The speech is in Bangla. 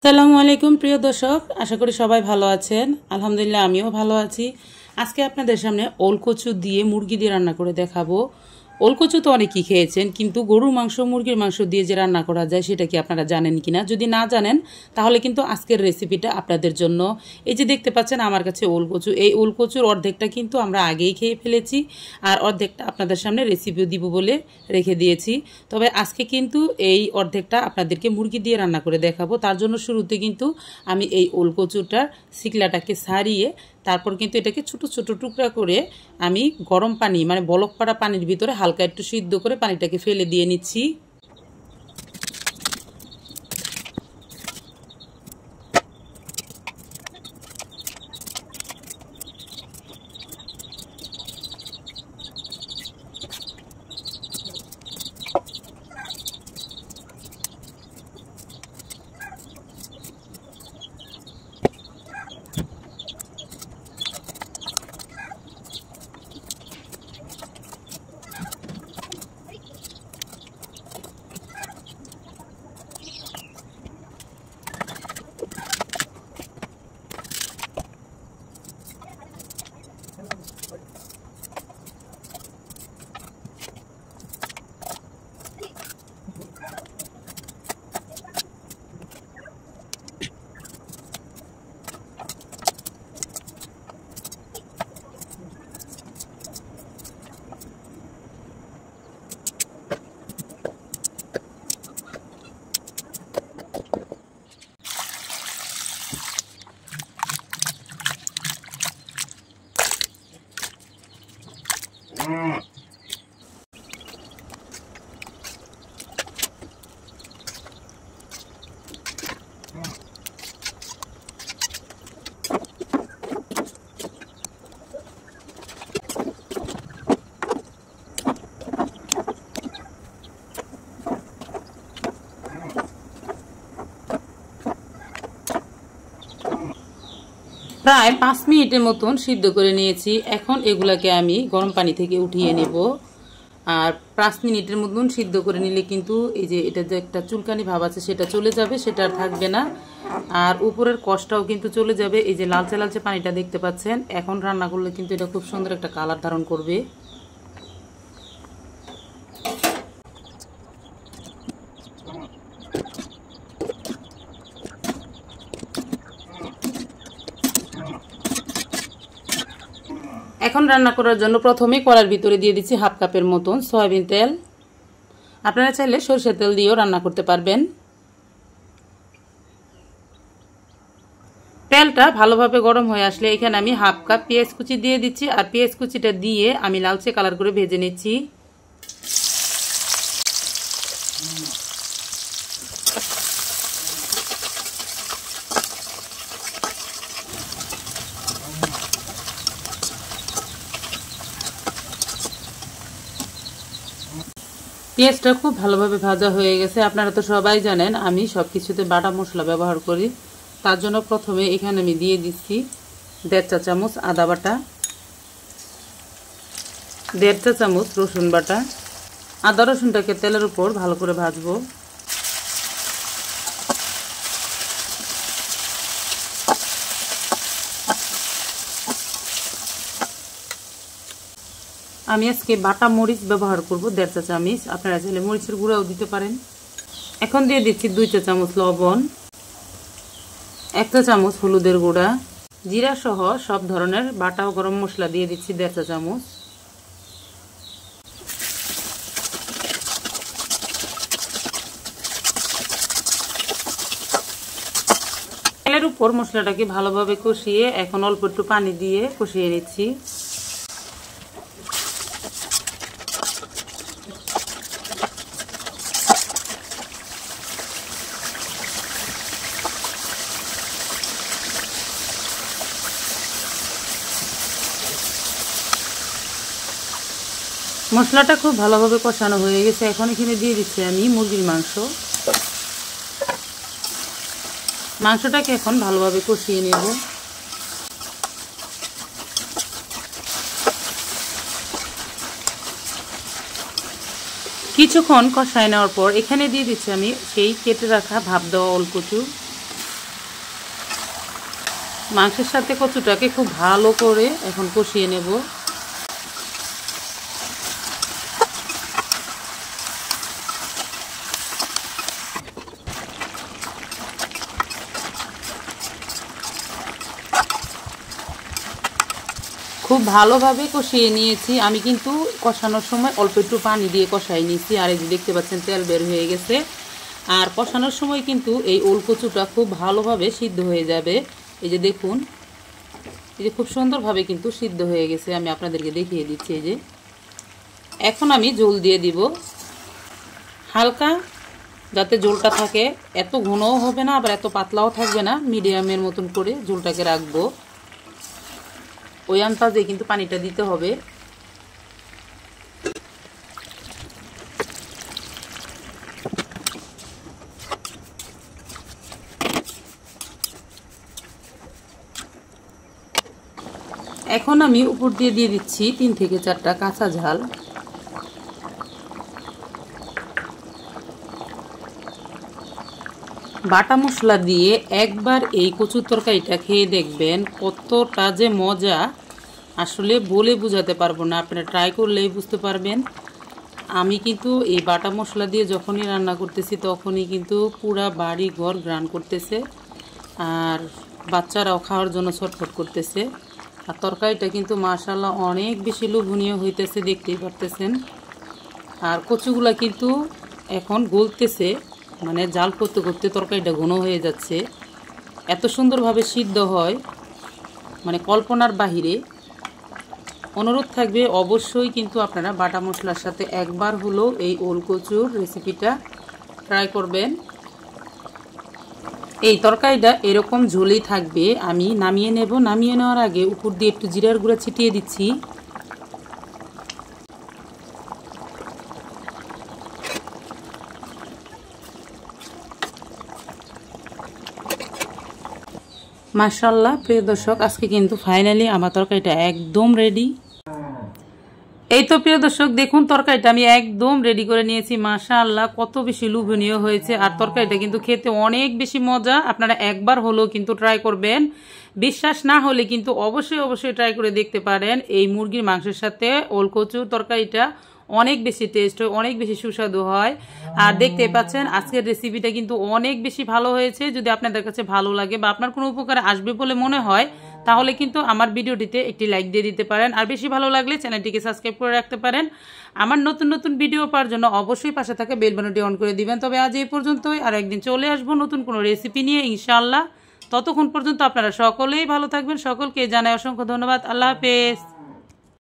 আসসালামু আলাইকুম প্রিয় দর্শক, আশা করি সবাই ভালো আছেন। আলহামদুলিল্লাহ আমিও ভালো আছি। আজকে আপনাদের সামনে ওলকচু দিয়ে মুরগি দিয়ে রান্না করে দেখাবো। ওলকচু তো অনেকেই খেয়েছেন, কিন্তু গরুর মাংস মুরগির মাংস দিয়ে যে রান্না করা যায় সেটা কি আপনারা জানেন কিনা? যদি না জানেন তাহলে কিন্তু আজকের রেসিপিটা আপনাদের জন্য। এই যে দেখতে পাচ্ছেন আমার কাছে ওলকচু, এই ওলকচুর অর্ধেকটা কিন্তু আমরা আগেই খেয়ে ফেলেছি, আর অর্ধেকটা আপনাদের সামনে রেসিপিও দিব বলে রেখে দিয়েছি। তবে আজকে কিন্তু এই অর্ধেকটা আপনাদেরকে মুরগি দিয়ে রান্না করে দেখাবো। তার জন্য শুরুতে কিন্তু আমি এই ওলকচুটার শিকলাটাকে ছাড়িয়ে তারপর কিন্তু এটাকে ছোট ছোট টুকরা করে আমি গরম পানি মানে বলক পাড়া পানির ভিতরে হালকা একটু সিদ্ধ করে পানিটাকে ফেলে দিয়ে নিচ্ছি। প্রায় 5 মিনিটের মতন সিদ্ধ করে নিয়েছি। এখন এগুলাকে আমি গরম পানি থেকে উঠিয়ে নেব। আর 5 মিনিটের মতন সিদ্ধ করে নিলে কিন্তু এই যে এটা যে একটা চুলকানি ভাব আছে সেটা চলে যাবে, সেটা আর থাকবে না। আর উপরের কষটাও কিন্তু চলে যাবে। এই যে লালচে লালচে পানিটা দেখতে পাচ্ছেন, এখন রান্না করলে কিন্তু এটা খুব সুন্দর একটা কালার ধারণ করবে। এখন রান্না করার জন্য প্রথমে কড়ার ভিতরে দিয়ে দিচ্ছি হাফ কাপের মতন সয়াবিন তেল। আপনারা চাইলে সরষের তেল দিয়েও রান্না করতে পারবেন। তেলটা ভালোভাবে গরম হয়ে আসলে এখানে আমি হাফ কাপ পেঁয়াজ কুচি দিয়ে দিচ্ছি, আর পেঁয়াজ কুচিটা দিয়ে আমি লালচে কালার করে ভেজে নিচ্ছি। পেঁয়াজটা খুব ভালোভাবে ভাজা হয়ে গেছে। আপনারা তো সবাই জানেন আমি সব কিছুতে বাটা মশলা ব্যবহার করি। তার জন্য প্রথমে এখানে আমি দিয়ে দিচ্ছি 1.5 চা চামচ আদা বাটা, 1.5 চা চামচ রসুন বাটা। আদা রসুনটাকে তেলের উপর ভালো করে ভাজবো। আমি আজকে বাটা মরিচ ব্যবহার করব 1.5 চা চামচ, আপনারা চাইলে মরিচের গুঁড়াও দিতে পারেন। এখন দিয়ে দিচ্ছি 2 চা চামচ লবণ, 1 চা চামচ হলুদের গুঁড়া, জিরা সহ সব ধরনের বাটা ও গরম মশলা দিয়ে দিচ্ছি 1.5 চা চামচ। তেলের উপর মশলাটাকে ভালোভাবে কষিয়ে এখন অল্প একটু পানি দিয়ে কষিয়ে নিচ্ছি। মশলাটা খুব ভালোভাবে কষানো হয়ে গেছে। এখন এখানে দিয়ে দিচ্ছি আমি মুরগির মাংস। মাংসটাকে এখন ভালোভাবে কষিয়ে নেব। কিছুক্ষণ কষায় নেওয়ার পর এখানে দিয়ে দিচ্ছি আমি সেই কেটে রাখা ভাপ দেওয়া ওলকচু। মাংসের সাথে কচুটাকে খুব ভালো করে এখন কষিয়ে নেব। খুব ভালোভাবে কষিয়ে নিয়েছি আমি, কিন্তু কষানোর সময় অল্প একটু পানি দিয়ে কষাই নিয়েছি। আর এই যে দেখতে পাচ্ছেন তেল বের হয়ে গেছে। আর কষানোর সময় কিন্তু এই ওলকচুটা খুব ভালোভাবে সিদ্ধ হয়ে যাবে। এই যে দেখুন, এই যে খুব সুন্দরভাবে কিন্তু সিদ্ধ হয়ে গেছে। আমি আপনাদেরকে দেখিয়ে দিচ্ছি। এই যে এখন আমি ঝোল দিয়ে দিব হালকা, যাতে ঝোলটা থাকে, এত ঘনও হবে না আবার এত পাতলাও থাকবে না, মিডিয়ামের মতন করে ঝোলটাকে রাখবো। ওই আন্দাজে কিন্তু পানিটা দিতে হবে। এখন আমি উপর দিয়ে দিচ্ছি 3 থেকে 4টা কাঁচা ঝাল। বাটা মশলা দিয়ে একবার এই কচুর তরকারিটা খেয়ে দেখবেন কতটা যে মজা, আসলে বলে বোঝাতে পারবো না। আপনারা ট্রাই করলেই বুঝতে পারবেন। আমি কিন্তু এই বাটা মশলা দিয়ে যখনই রান্না করতেছি তখনই কিন্তু পুরা বাড়ি ঘর ঘ্রাণ করতেছে, আর বাচ্চারাও খাওয়ার জন্য ছটফট করতেছে। আর তরকারিটা কিন্তু মাশাআল্লাহ অনেক বেশি লোভনীয় হইতেছে, দেখতেই পারতেছেন। আর কচুগুলা কিন্তু এখন গলতেছে, মানে জাল করতে করতে তরকারিটা ঘন হয়ে যাচ্ছে। এত সুন্দরভাবে সিদ্ধ হয়, মানে কল্পনার বাহিরে। অনুরোধ থাকবে অবশ্যই কিন্তু আপনারা বাটা মশলার সাথে একবার হলো এই ওলকচুর রেসিপিটা ট্রাই করবেন। এই তরকারিটা এরকম ঝোলেই থাকবে। আমি নামিয়ে নেব। নামিয়ে নেওয়ার আগে উপর দিয়ে একটু জিরার গুঁড়া ছিটিয়ে দিচ্ছি। মাশাআল্লাহ প্রিয় দর্শক, আজকে কিন্তু ফাইনালি আমার তরকারিটা একদম রেডি। এই তো প্রিয় দর্শক দেখুন, তরকারিটা আমি একদম রেডি করে নিয়েছি। মাশাআল্লাহ কত বেশি লোভনীয় হয়েছে। আর তরকারিটা কিন্তু খেতে অনেক বেশি মজা। আপনারা একবার হলেও কিন্তু ট্রাই করবেন। বিশ্বাস না হলে কিন্তু অবশ্যই ট্রাই করে দেখতে পারেন। এই মুরগির মাংসের সাথে ওলকচুর তরকারিটা অনেক বেশি টেস্ট হয়, অনেক বেশি সুস্বাদু হয়। আর দেখতে পাচ্ছেন আজকের রেসিপিটা কিন্তু অনেক বেশি ভালো হয়েছে। যদি আপনাদের কাছে ভালো লাগে বা আপনার কোনো উপকারে আসবে বলে মনে হয়, তাহলে কিন্তু আমার ভিডিওটিতে একটি লাইক দিয়ে দিতে পারেন। আর বেশি ভালো লাগলে চ্যানেলটিকে সাবস্ক্রাইব করে রাখতে পারেন। আমার নতুন ভিডিও পাওয়ার জন্য অবশ্যই পাশে থাকা বেল বাটনটি অন করে দিবেন। তবে আজ এই পর্যন্তই, আর একদিন চলে আসবো নতুন কোনো রেসিপি নিয়ে ইনশাআল্লাহ। ততক্ষণ পর্যন্ত আপনারা সকলেই ভালো থাকবেন। সকলকে জানাই অসংখ্য ধন্যবাদ। আল্লাহ হাফেজ।